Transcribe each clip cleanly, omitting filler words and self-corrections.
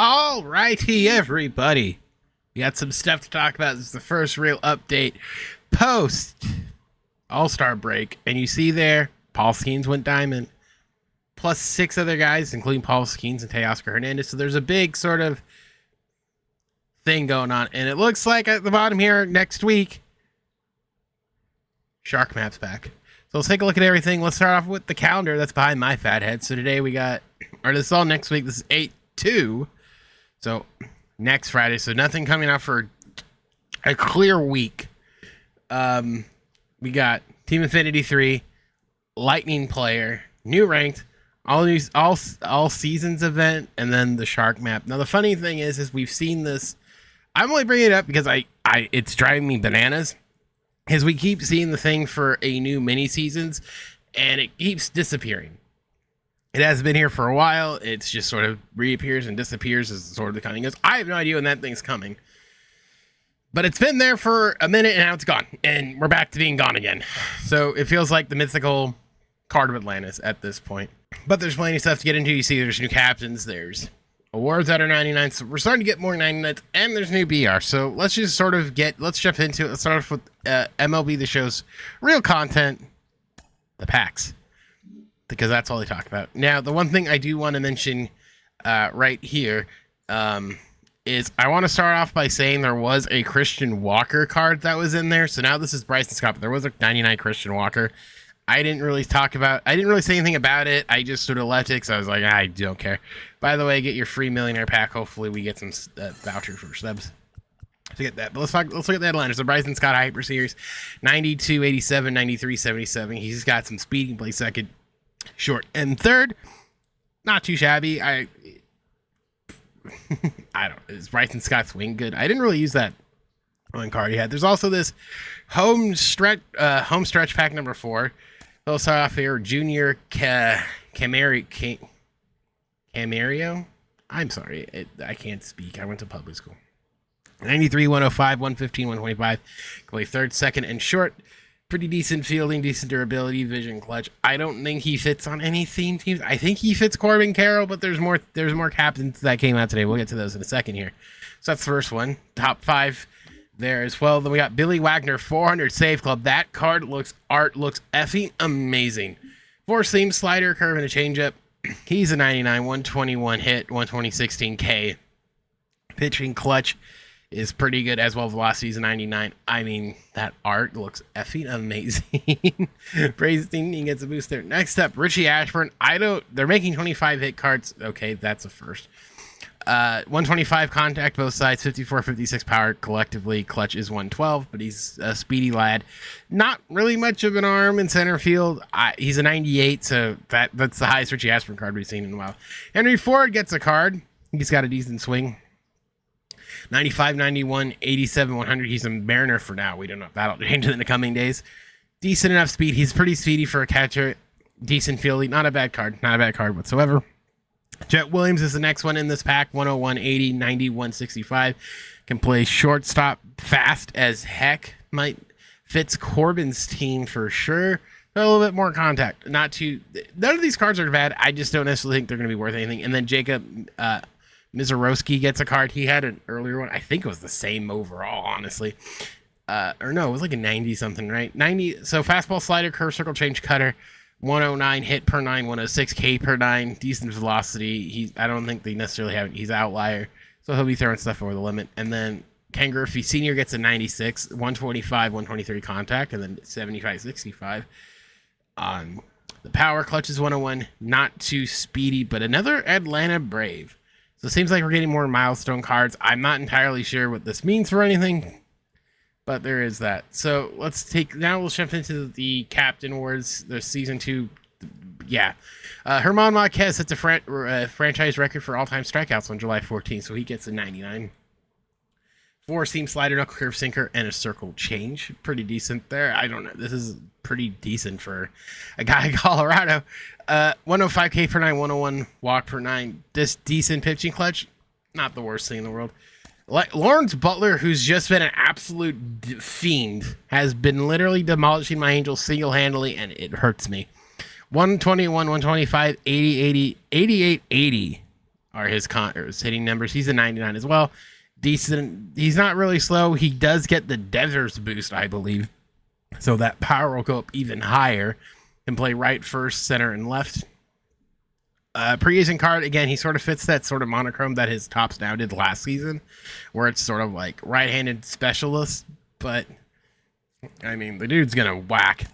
All righty, everybody. We got some stuff to talk about. This is the first real update post All-Star break. And you see there, Paul Skeens went diamond. Plus 6 other guys, including Paul Skeens and Teoscar Hernandez. So there's a big sort of thing going on. And it looks like at the bottom here, next week, Shark Map's back. So let's take a look at everything. Let's start off with the calendar that's behind my fat head. So today we got, or this is all next week. This is 8/2. So next Friday. So nothing coming out for a clear week. We got Team Infinity 3, Lightning Player, new ranked, all seasons event, and then the Shark Map. Now the funny thing is we've seen this. I'm only bringing it up because it's driving me bananas. Because we keep seeing the thing for a new mini seasons, and it keeps disappearing. It has been here for a while. It's just sort of reappears and disappears as sort of the coming goes. I have no idea when that thing's coming. But it's been there for a minute, and now it's gone. And we're back to being gone again. So it feels like the mythical card of Atlantis at this point. But there's plenty of stuff to get into. You see there's new captains. There's awards that are 99. So we're starting to get more 99s, and there's new BR. So let's just sort of let's jump into it. Let's start off with MLB The Show's real content, the packs, because that's all they talk about. Now, the one thing I do want to mention right here is I want to start off by saying there was a Christian Walker card that was in there. So now this is Bryson Scott, but there was a 99 Christian Walker. I didn't really say anything about it. I just sort of left it because I was like, I don't care. By the way, get your free millionaire pack. Hopefully we get some voucher for subs to get that. But let's look at the headliners. The Bryson Scott Hyper Series, 92, 87, 93, 77. He's got some speed. He can play second, short, and third. Not too shabby. I don't. Is Bryson Scott's wing good? I didn't really use that one card he had. There's also this home stretch pack number 4. We'll start off here. Junior Camario. I'm sorry. I can't speak. I went to public school. 93, 105, 115, 125. Can play third, second, and short. Pretty decent fielding, decent durability, vision, clutch. I don't think he fits on any theme teams. I think he fits Corbin Carroll, but there's more captains that came out today. We'll get to those in a second here. So that's the first one. Top 5 there as well. Then we got Billy Wagner, 400 Save Club. That card looks effing amazing. 4-seam slider, curve, and a changeup. He's a 99, 121 hit, 120 16K. Pitching clutch is pretty good as well. Velocity's a 99. I mean, that art looks effing amazing. Praise team, he gets a boost there. Next up, Richie Ashburn. They're making 25 hit cards. Okay, that's a first. 125 contact both sides, 54, 56 power collectively. Clutch is 112, but he's a speedy lad. Not really much of an arm in center field. He's a 98, so that's the highest Richie Ashburn card we've seen in a while. Henry Ford gets a card. He's got a decent swing. 95, 91, 87, 100. He's a Mariner for now. We don't know if that'll change in the coming days. Decent enough speed. He's pretty speedy for a catcher. Decent fielding. Not a bad card. Not a bad card whatsoever. Jet Williams is the next one in this pack. 101, 80, 90, 165. Can play shortstop fast as heck. Fits Corbin's team for sure. A little bit more contact. None of these cards are bad. I just don't necessarily think they're going to be worth anything. And then Jacob Mizorowski gets a card. He had an earlier one. I think it was the same overall, honestly. Or no, it was like a 90 something, right? 90. So fastball, slider, curve, circle, change, cutter. 109 hit per 9, 106 K per 9, decent velocity. I don't think they necessarily have it. He's an outlier, so he'll be throwing stuff over the limit. And then Ken Griffey Sr. gets a 96, 125, 123 contact, and then 75, 65. The power clutch is 101, not too speedy, but another Atlanta Brave. So it seems like we're getting more milestone cards. I'm not entirely sure what this means for anything, but there is that. So we'll jump into the Captain Awards, the Season 2. Yeah. Herman Marquez sets a franchise record for all-time strikeouts on July 14th, so he gets a 99. 4-seam slider, knuckle curve sinker, and a circle change. Pretty decent there. I don't know. This is pretty decent for a guy in Colorado. 105 K per 9, 101 walk per 9. This decent pitching clutch. Not the worst thing in the world. Lawrence Butler, who's just been an absolute fiend, has been literally demolishing my Angels single-handedly, and it hurts me. 121, 125, 80, 80, 88, 80 are his hitting numbers. He's a 99 as well. Decent. He's not really slow. He does get the Devers boost, I believe. So that power will go up even higher. Can play right, first, center, and left. Pre-aging card, again, he sort of fits that sort of monochrome that his Tops Now did last season, where it's sort of like right-handed specialist, but I mean, the dude's gonna whack.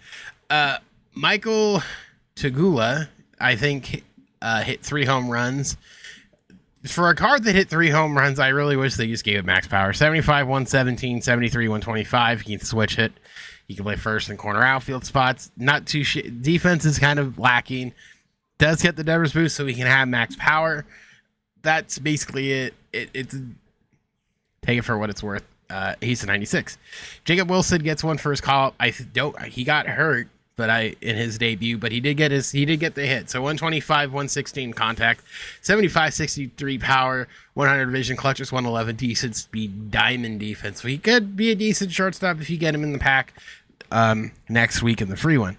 Michael Tagula, I think, hit 3 home runs. For a card that hit 3 home runs, I really wish they just gave it max power. 75, 117, 73, 125. He can switch it. He can play first and corner outfield spots. Not too defense is kind of lacking. Does get the Devers boost, so he can have max power. That's basically it. It's take it for what it's worth. He's a 96. Jacob Wilson gets one for his call up. He got hurt, but in his debut, but he did get the hit. So 125, 116 contact, 75, 63 power, 100 vision, clutches 111, decent speed, diamond defense. So he could be a decent shortstop if you get him in the pack next week in the free one.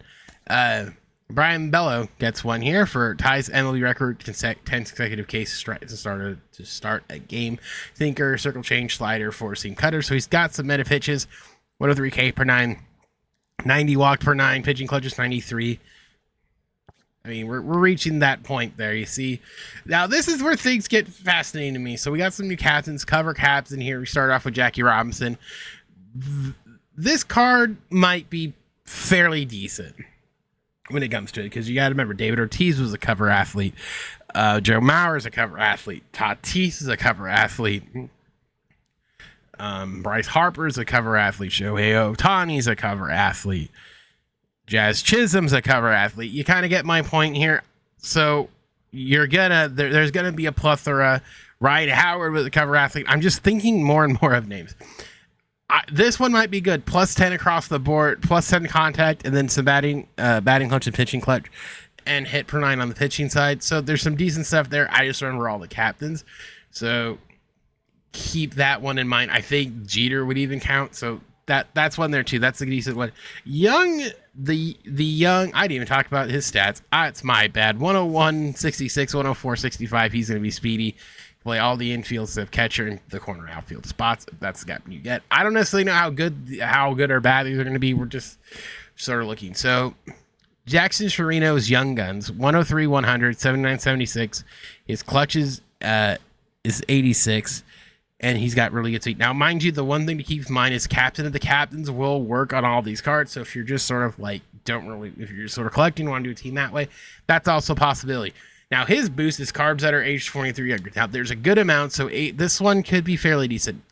Brian Bello gets one here for ties MLB record 10 consecutive cases to start a game. Thinker, circle change, slider, four-seam cutter. So he's got some meta pitches. 103 K per 9, 90 walk per 9, pitching clutches 93. I mean, we're reaching that point there, you see. Now, this is where things get fascinating to me. So we got some new captains, cover caps in here. We start off with Jackie Robinson. This card might be fairly decent when it comes to it, because you got to remember, David Ortiz was a cover athlete. Joe Mauer is a cover athlete. Tatis is a cover athlete. Bryce Harper is a cover athlete. Shohei Ohtani is a cover athlete. Jazz Chisholm's a cover athlete. You kind of get my point here. So you're there's gonna be a plethora. Ryan Howard was a cover athlete. I'm just thinking more and more of names. This one might be good. Plus 10 across the board, plus 10 contact, and then some batting clutch and pitching clutch, and hit per 9 on the pitching side. So there's some decent stuff there. I just remember all the captains. So keep that one in mind. I think Jeter would even count. So that's one there too. That's a decent one. Young, the young, I didn't even talk about his stats. It's my bad. 101, 66, 104, 65. He's going to be speedy. Play all the infield stuff, catcher and the corner outfield spots. That's the guy you get. I don't necessarily know how good or bad these are going to be. We're just sort of looking. So Jackson Chirino's Young Guns, 103, 100, 79, 76. His clutches is 86, and he's got really good speed. Now, mind you, the one thing to keep in mind is captain of the captains will work on all these cards. So if you're just sort of like if you're just sort of collecting, want to do a team that way, that's also a possibility. Now, his boost is carbs that are aged 23 younger. Now, there's a good amount, so this one could be fairly decent.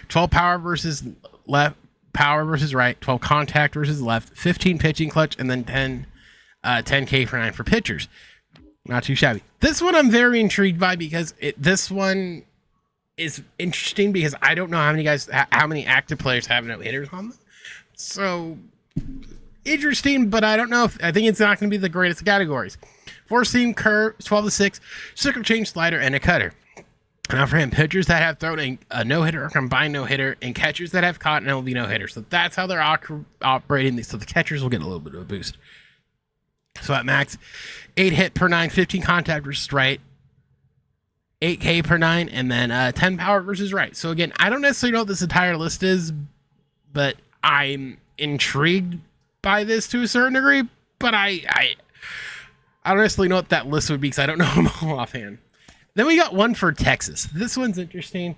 12 power versus left, power versus right, 12 contact versus left, 15 pitching clutch, and then 10K per 9 for pitchers. Not too shabby. This one I'm very intrigued by because this one is interesting because I don't know how many active players have no hitters on them. So, interesting, but I don't know I think it's not going to be the greatest categories. 4-seam curve, 12-6, circle change, slider, and a cutter. Now for him, pitchers that have thrown a no-hitter or combined no-hitter, and catchers that have caught an MLB no-hitter. So that's how they're operating. So the catchers will get a little bit of a boost. So at max, 8 hit per 9, 15 contact versus right, 8K per 9, and then 10 power versus right. So again, I don't necessarily know what this entire list is, but I'm intrigued by this to a certain degree. But I don't necessarily know what that list would be because I don't know them all offhand. Then we got one for Texas. This one's interesting.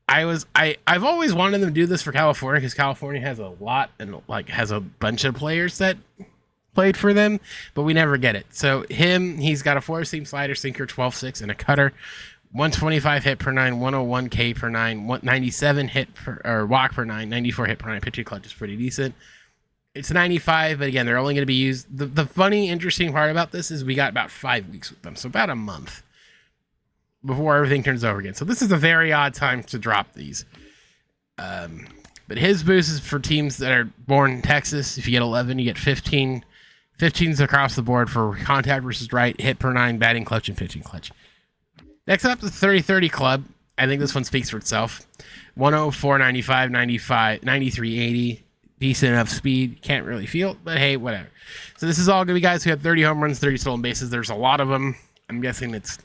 I've always wanted them to do this for California because California has a lot and has a bunch of players that played for them, but we never get it. So he's got a 4-seam slider, sinker, 12-6, and a cutter. 125 hit per 9, 101 K per 9, 97 walk per 9, 94 hit per 9. Pitching clutch is pretty decent. It's 95, but again, they're only going to be used. The funny, interesting part about this is we got about 5 weeks with them, so about a month before everything turns over again. So this is a very odd time to drop these. But his boost is for teams that are born in Texas. If you get 11, you get 15. 15's across the board for contact versus right, hit per 9, batting clutch, and pitching clutch. Next up, the 30-30 club. I think this one speaks for itself. 104, 95, 95, 93, 80. Decent enough speed. Can't really feel it, but hey, whatever. So this is all going to be guys who have 30 home runs, 30 stolen bases. There's a lot of them. I'm guessing it's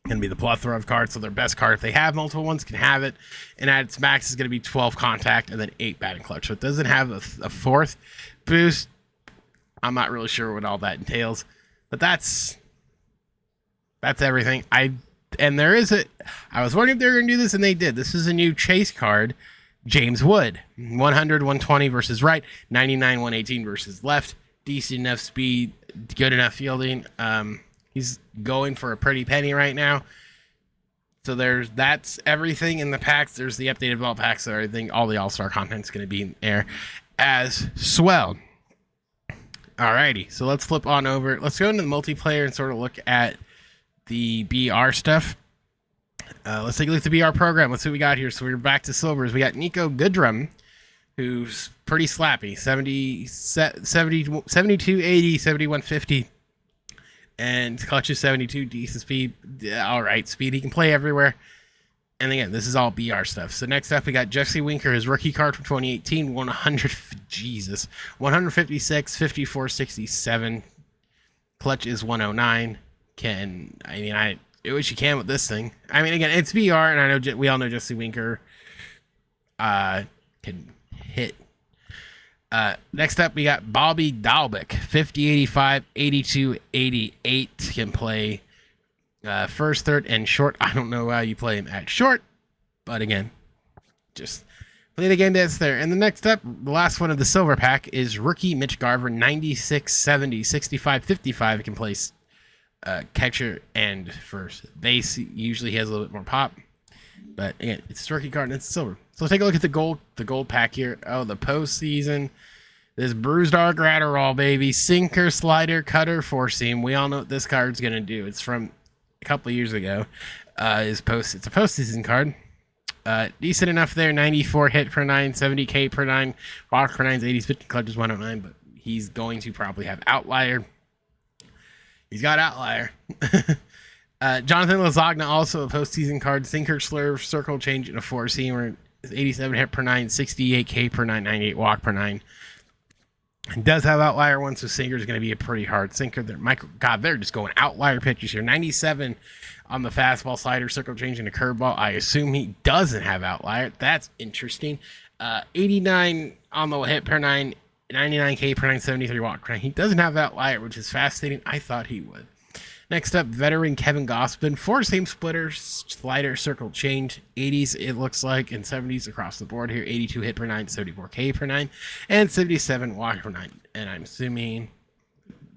Going to be the plethora of cards. So their best card, if they have multiple ones, can have it. And at its max is going to be 12 contact and then 8 batting clutch. So it doesn't have a fourth boost. I'm not really sure what all that entails. But that's everything. I was wondering if they were going to do this, and they did. This is a new chase card. James Wood. 100, 120 versus right. 99, 118 versus left. Decent enough speed. Good enough fielding. He's going for a pretty penny right now. So that's everything in the packs. There's the updated vault packs. So I think all the All-Star content's going to be in there as swell. Alrighty, so let's flip on over. Let's go into the multiplayer and sort of look at the BR stuff. Let's take a look at the BR program. Let's see what we got here. So we're back to silvers. We got Nico Goodrum, who's pretty slappy. 72, 80, 71, 50. And clutch is 72, decent speed. All right, speed. He can play everywhere. And again, this is all BR stuff. So next up, we got Jesse Winker, his rookie card from 2018, 156, 54, 67. Clutch is 109. I wish you can with this thing. I mean, again, it's BR, and I know we all know Jesse Winker can hit. Next up, we got Bobby Dalbec, 50, 85, 82, 88. Can play first, third, and short. I don't know how you play him at short, but again, just play the game that's there. And the next up, the last one of the silver pack is rookie Mitch Garver, 96, 70, 65, 55. He can play catcher and first base. Usually he has a little bit more pop, but again, it's a rookie card and it's silver. So let's take a look at the gold pack here. Oh, the postseason. This Bruised Arc Gratterall, baby. Sinker, slider, cutter, four seam. We all know what this card's going to do. It's from a couple of years ago. It's a postseason card. Decent enough there. 94 hit per 9, 70 K per 9. Walk per 9's 80s, 50 clutch is 109, but he's going to probably have outlier. He's got outlier. Jonathan Lasagna, also a postseason card. Sinker, slurve, circle change, and a four seamer. 87 hit per 9, 68 K per 9, 98 walk per 9. It does have outlier one, so Sinker is going to be a pretty hard sinker. They're just going outlier pitches here. 97 on the fastball, slider, circle change, and a curveball. I assume he doesn't have outlier. That's interesting. 89 on the hit per 9, 99 K per 9, 73 walk per 9. He doesn't have outlier, which is fascinating. I thought he would. Next up, veteran Kevin Gospin, four-seam splitter, slider, circle change, 80s it looks like, and 70s across the board here. 82 hit per 9, 74 K per 9, and 77 walk per 9. And I'm assuming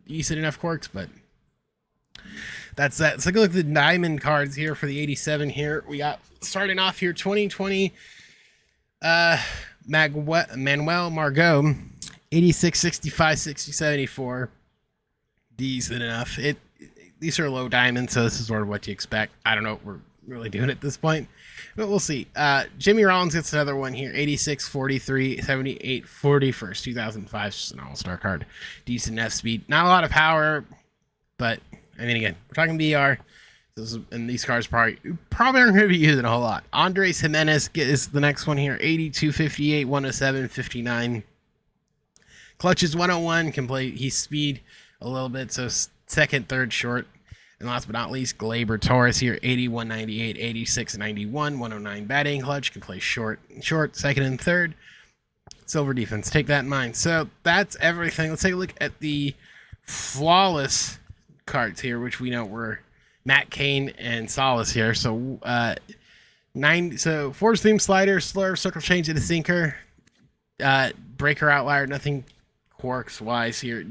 decent enough quirks, but that's that. Let's look at the diamond cards here for the 87 here. We got, starting off here, 2020, Manuel Margot, 86, 65, 60, 74. Decent enough. These are low diamonds, so this is sort of what you expect. I don't know what we're really doing at this point, but we'll see. Jimmy Rollins gets another one here. 86, 43, 78, 41st, 2005. It's just an all-star card. Decent enough speed. Not a lot of power, but, I mean, again, we're talking BR. And these cards probably aren't going to be using a whole lot. Andres Jimenez is the next one here. 82, 58, 107, 59. Clutch is 101. Can play, he's speed a little bit, so second, third, short. And last but not least, Gleyber Torres here, 81, 98, 86, 91, 109 batting clutch. Can play short, second and third. Silver defense. Take that in mind. So that's everything. Let's take a look at the flawless cards here, which we know were Matt Cain and Solace here. So four seam slider, slurve, circle change, and a sinker. Breaker, outlier, nothing quirks wise here.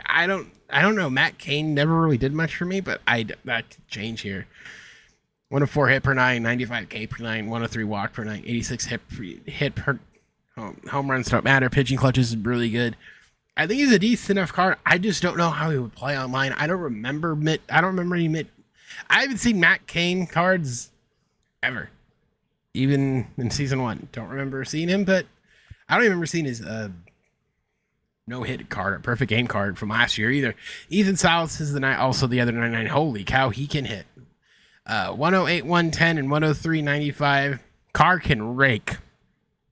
I don't know. Matt Cain never really did much for me, but that could change here. 104 hit per 9, 95 K per 9, 103 walk per 9, 86 hit per home runs don't matter. Pitching clutches is really good. I think he's a decent enough card. I just don't know how he would play online. I don't remember any I haven't seen Matt Cain cards ever, even in season 1. Don't remember seeing him, but I don't even remember seeing his no-hit card, a perfect game card from last year either. Ethan Salas is also the other 99. Holy cow, he can hit. 108, 110, and 103, 95. Car can rake.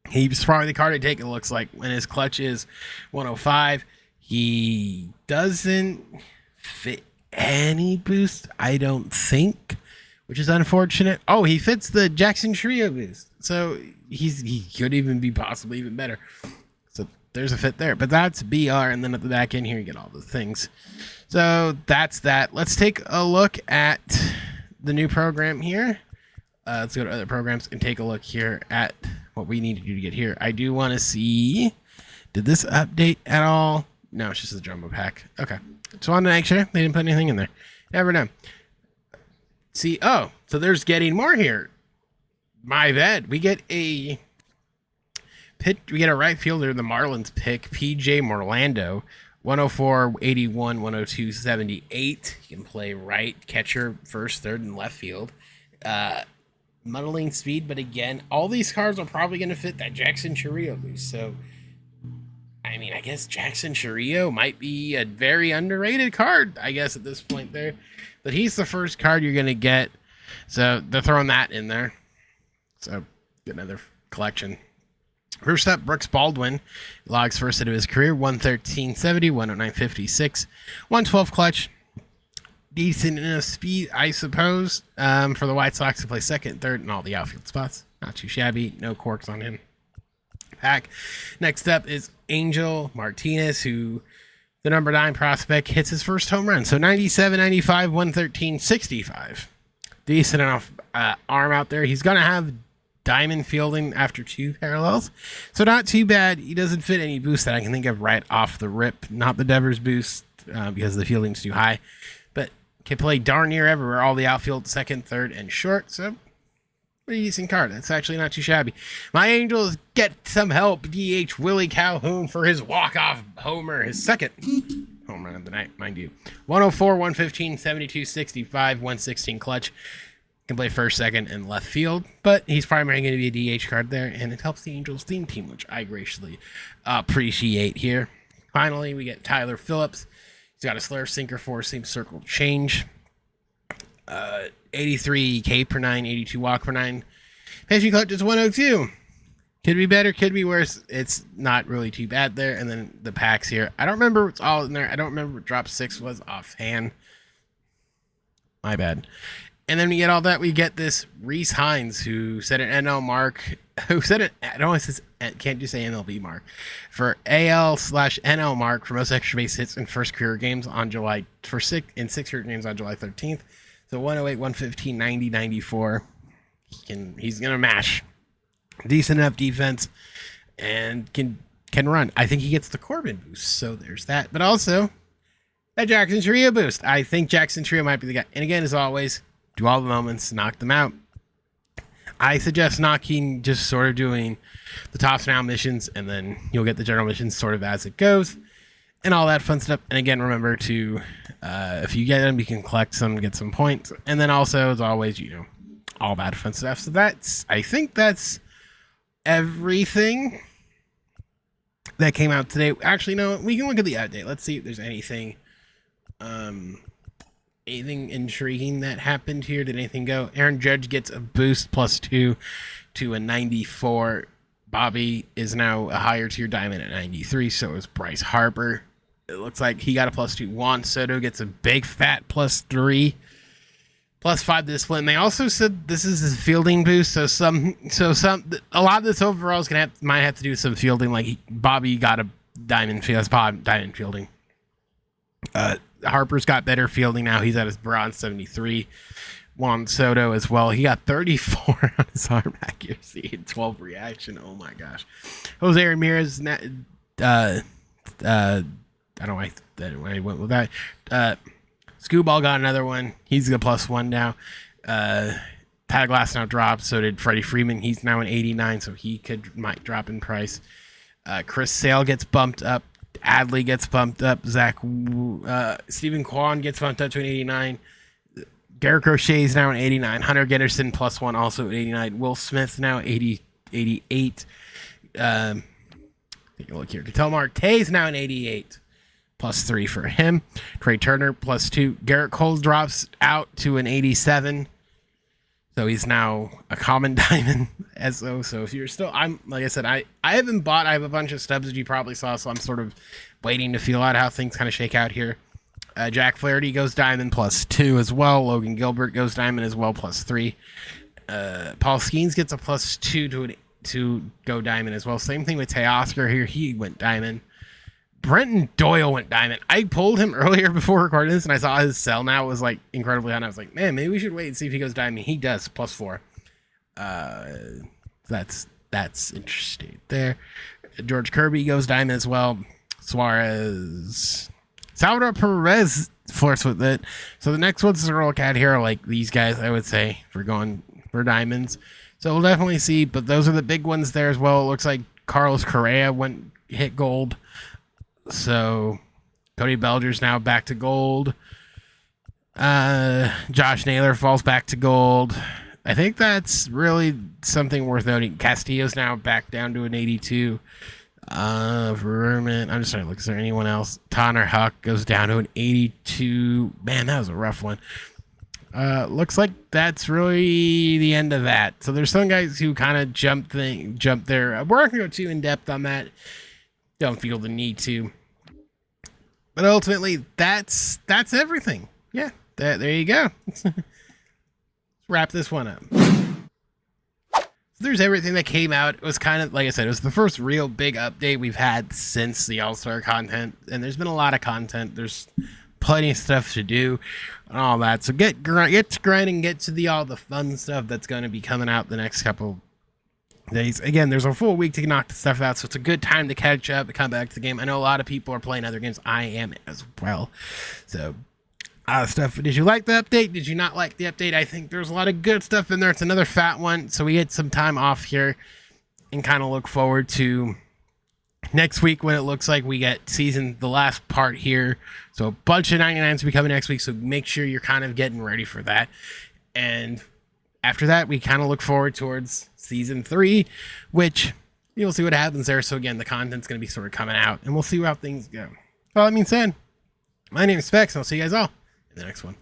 He's probably the card to take, it looks like, when his clutch is 105. He doesn't fit any boost, I don't think. which is unfortunate. Oh, he fits the Jackson Trio boost, so he could even be possibly even better. So there's a fit there, but that's BR, and then at the back end here you get all the things. So that's that. Let's take a look at the new program here. Let's go to other programs and take a look here at what we need to do to get here. I do want to see, did this update at all? No, it's just a jumbo pack. Okay. So I wanted to make sure they didn't put anything in there. Never know. See, oh, so there's getting more here. My bad. We get a right fielder, the Marlins pick, PJ Morlando, 104, 81, 102, 78. He can play right, catcher, first, third, and left field. Muddling speed, but again, all these cards are probably going to fit that Jackson Chourio boost. So, I mean, I guess Jackson Chourio might be a very underrated card, I guess, at this point there. But he's the first card you're going to get. So, they're throwing that in there. So, get another collection. First up, Brooks Baldwin logs first hit of his career, 113.70, 109.56, 112 clutch. Decent enough speed, I suppose, for the White Sox to play second, third, and all the outfield spots. Not too shabby. No corks on him. Pack. Next up is Angel Martinez, who the number 9 prospect hits his first home run. So 97, 95, 113, 65. Decent enough arm out there. He's going to have diamond fielding after 2 parallels. So not too bad. He doesn't fit any boost that I can think of right off the rip. Not the Devers boost because the fielding's too high. But can play darn near everywhere. All the outfield, second, third, and short. So pretty decent card. That's actually not too shabby. My Angels get some help. DH Willie Calhoun for his walk-off homer. His second home run of the night, mind you. 104, 115, 72, 65, 116 clutch. Can play first, second, and left field. But he's primarily going to be a DH card there. And it helps the Angels theme team, which I graciously appreciate here. Finally, we get Tyler Phillips. He's got a slur, sinker, four-seam, circle, change. 83 K per 9, 82 walk per 9. Pitching clutch is 102. Could be better, could be worse. It's not really too bad there. And then the packs here. I don't remember what's all in there. I don't remember what drop 6 was offhand. My bad. And then we get all that. We get this Reese Hines, who set an NL mark. Who set it? I don't know. Can't just say MLB mark for AL/NL mark for most extra base hits in first career games on July for 6 career games on July 13th. So 108, 115, 90, 94. He's gonna mash. Decent enough defense and can run. I think he gets the Corbin boost. So there's that. But also that Jackson Trio boost. I think Jackson Trio might be the guy. And again, as always, do all the moments, knock them out. I suggest just sort of doing the tops now missions, and then you'll get the general missions sort of as it goes, and all that fun stuff. And again, remember to, if you get them, you can collect some, get some points. And then also, as always, all that fun stuff. So I think that's everything that came out today. Actually, no, we can look at the update. Let's see if there's anything intriguing that happened here. Did anything go? Aaron Judge gets a boost +2 to a 94. Bobby is now a higher tier diamond at 93. So is Bryce Harper. It looks like he got a +2. Juan Soto gets a big fat +3. +5 discipline. They also said this is his fielding boost. A lot of this overall is might have to do with some fielding. Like Bobby got a diamond fielding. Harper's got better fielding now. He's at his bronze 73. Juan Soto as well. He got 34 on his arm accuracy and 12 reaction. Oh my gosh. Jose Ramirez. I don't know why I went with that. Scooball got another one. He's a +1 now. Pat Glass now dropped. So did Freddie Freeman. He's now an 89, so he might drop in price. Chris Sale gets bumped up. Adley gets bumped up. Stephen Kwan gets bumped up to an 89. Garrett Crochet's now an 89. Hunter Getterson +1 also at 89. Will Smith now 88. Take a look here. Ketel Marte's now an 88. +3 for him. Trey Turner +2. Garrett Cole drops out to an 87. So he's now a common diamond SO. So if you're still, like I said, I haven't bought. I have a bunch of stubs that you probably saw, so I'm sort of waiting to feel out how things kind of shake out here. Jack Flaherty goes diamond +2 as well. Logan Gilbert goes diamond as well +3. Paul Skeens gets a +2 to go diamond as well. Same thing with Teoscar here. He went diamond. Brenton Doyle went diamond. I pulled him earlier before recording this, and I saw his sell now was like incredibly high. And I was like, man, maybe we should wait and see if he goes diamond. He does, +4. That's interesting there. George Kirby goes diamond as well. Suarez. Salvador Perez flirts with it. So the next ones to look at here are like these guys, I would say, for going for diamonds. So we'll definitely see, but those are the big ones there as well. It looks like Carlos Correa hit gold. So Cody Belger's now back to gold. Josh Naylor falls back to gold. I think that's really something worth noting. Castillo's now back down to an 82. Vermin, I'm just trying to look. Is there anyone else? Tanner Huck goes down to an 82. Man, that was a rough one. Looks like that's really the end of that. So there's some guys who kind of jump there. We're not going to go too in depth on that. Don't feel the need to. But ultimately, that's everything. Yeah, there you go. Let's wrap this one up. So there's everything that came out. It was kind of, like I said, it was the first real big update we've had since the All-Star content. And there's been a lot of content. There's plenty of stuff to do and all that. So get to grinding, get to all the fun stuff that's going to be coming out the next couple days. Again, there's a full week to knock the stuff out, so it's a good time to catch up and come back to the game. I know a lot of people are playing other games. I am as well. So stuff. Did you like the update? Did you not like the update? I think there's a lot of good stuff in there. It's another fat one, so we get some time off here and kind of look forward to next week when it looks like we get the last part here. So a bunch of 99s will be coming next week, so make sure you're kind of getting ready for that. And after that, we kind of look forward towards season 3, which you'll see what happens there. So again, the content's going to be sort of coming out, and we'll see how things go. All that being said, my name is Specs, and I'll see you guys all in the next one.